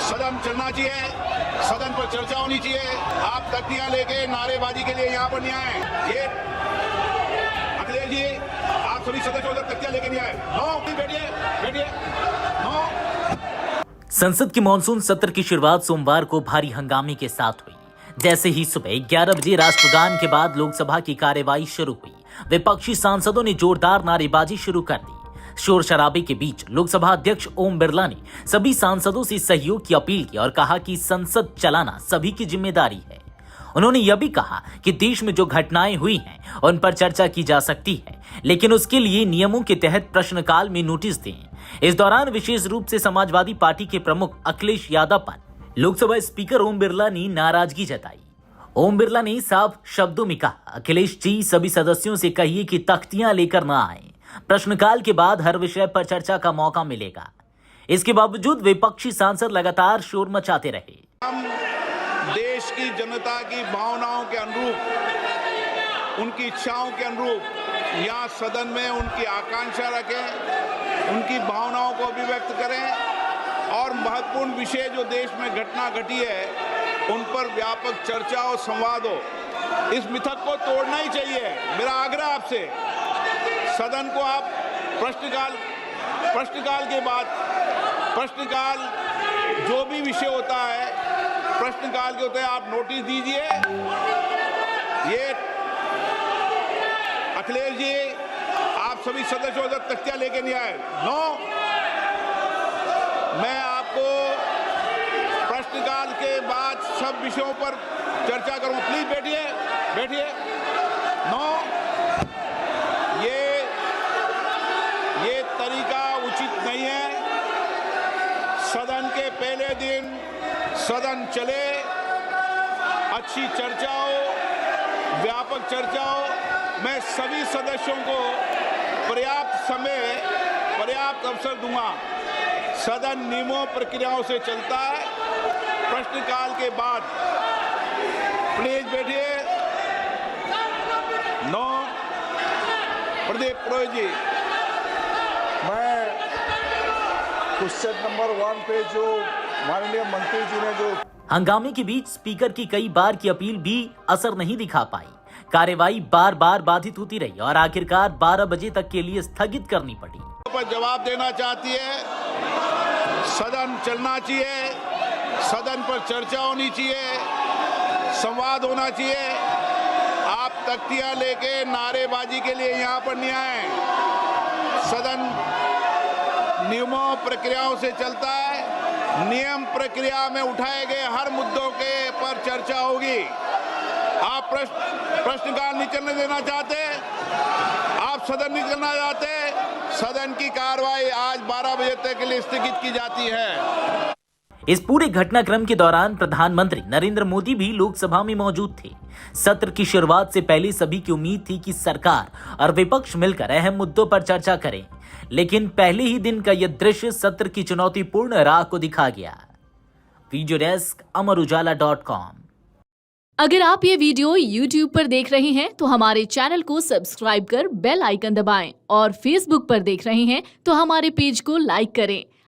सदन चलना चाहिए, सदन पर चर्चा होनी चाहिए। आप तख्तियां लेके नारेबाजी के लिए यहाँ पर नहीं आए। ये अखिलेश जी, आप सभी सदस्य उधर तख्तियां लेके नहीं आए। नो, बैठिए बैठिए, नो। संसद के मॉनसून सत्र की शुरुआत सोमवार को भारी हंगामे के साथ हुई। जैसे ही सुबह 11 बजे राष्ट्रगान के बाद लोकसभा की कार्यवाही शुरू हुई, विपक्षी सांसदों ने जोरदार नारेबाजी शुरू कर दी। शोर शराबे के बीच लोकसभा अध्यक्ष ओम बिरला ने सभी सांसदों से सहयोग की अपील की और कहा कि संसद चलाना सभी की जिम्मेदारी है। उन्होंने यह भी कहा कि देश में जो घटनाएं हुई हैं उन पर चर्चा की जा सकती है, लेकिन उसके लिए नियमों के तहत प्रश्नकाल में नोटिस दें। इस दौरान विशेष रूप से समाजवादी पार्टी के प्रमुख अखिलेश यादव पर लोकसभा स्पीकर ओम बिरला ने नाराजगी जताई। ओम बिरला ने साफ शब्दों में कहा, अखिलेश जी, सभी सदस्यों से कहिए कि तख्तियां लेकर ना आए। प्रश्नकाल के बाद हर विषय पर चर्चा का मौका मिलेगा। इसके बावजूद विपक्षी सांसद लगातार शोर मचाते रहे। हम देश की जनता की भावनाओं के अनुरूप, उनकी इच्छाओं के अनुरूप यहाँ सदन में उनकी आकांक्षा रखें, उनकी भावनाओं को अभिव्यक्त करें और महत्वपूर्ण विषय जो देश में घटना घटी है उन पर व्यापक चर्चा और संवाद हो। इस मिथक को तोड़ना ही चाहिए। मेरा आग्रह आपसे, सदन को आप प्रश्नकाल के बाद, प्रश्नकाल जो भी विषय होता है प्रश्नकाल के होते हैं, आप नोटिस दीजिए। ये अखिलेश जी, आप सभी सदस्य उधर तख्तियां लेके नहीं आए। नो, मैं आपको प्रश्नकाल के बाद सब विषयों पर चर्चा करूं। प्लीज बैठिए बैठिए। नो, ये तरीका उचित नहीं है। सदन के पहले दिन सदन चले, अच्छी चर्चा हो, व्यापक चर्चा हो। मैं सभी सदस्यों को पर्याप्त समय, पर्याप्त अवसर दूंगा। सदन नियमों प्रक्रियाओं से चलता है। प्रश्नकाल के बाद प्लीज बैठिए। नो, प्रदीप पुरोहित जी। मैं क्वेश्चन नंबर 1 पे जो माननीय मंत्री जी ने जो हंगामे के बीच स्पीकर की कई बार की अपील भी असर नहीं दिखा पाई। कार्यवाही बार बार बाधित होती रही और आखिरकार 12 बजे तक के लिए स्थगित करनी पड़ी। पर जवाब देना चाहती है। सदन चलना चाहिए, सदन पर चर्चा होनी चाहिए, संवाद होना चाहिए। आप तख्तियां लेके नारेबाजी के लिए यहाँ पर नहीं आए। सदन नियमों प्रक्रियाओं से चलता है। नियम प्रक्रिया में उठाए गए हर मुद्दों के पर चर्चा होगी। आप प्रश्नकाल नहीं चलने देना चाहते, आप सदन नहीं करना चाहते, सदन की कार्रवाई आज 12 बजे तक के लिए स्थगित की जाती है। इस पूरे घटनाक्रम के दौरान प्रधानमंत्री नरेंद्र मोदी भी लोकसभा में मौजूद थे। सत्र की शुरुआत से पहले सभी की उम्मीद थी कि सरकार और विपक्ष मिलकर अहम मुद्दों पर चर्चा करें, लेकिन पहले ही दिन का यह दृश्य सत्र की चुनौतीपूर्ण राह को दिखा गया। Video desk amarujala.com। अगर आप ये वीडियो YouTube पर देख रहे हैं तो हमारे चैनल को सब्सक्राइब कर बेल आइकन दबाएं और Facebook पर देख रहे हैं तो हमारे पेज को लाइक करें।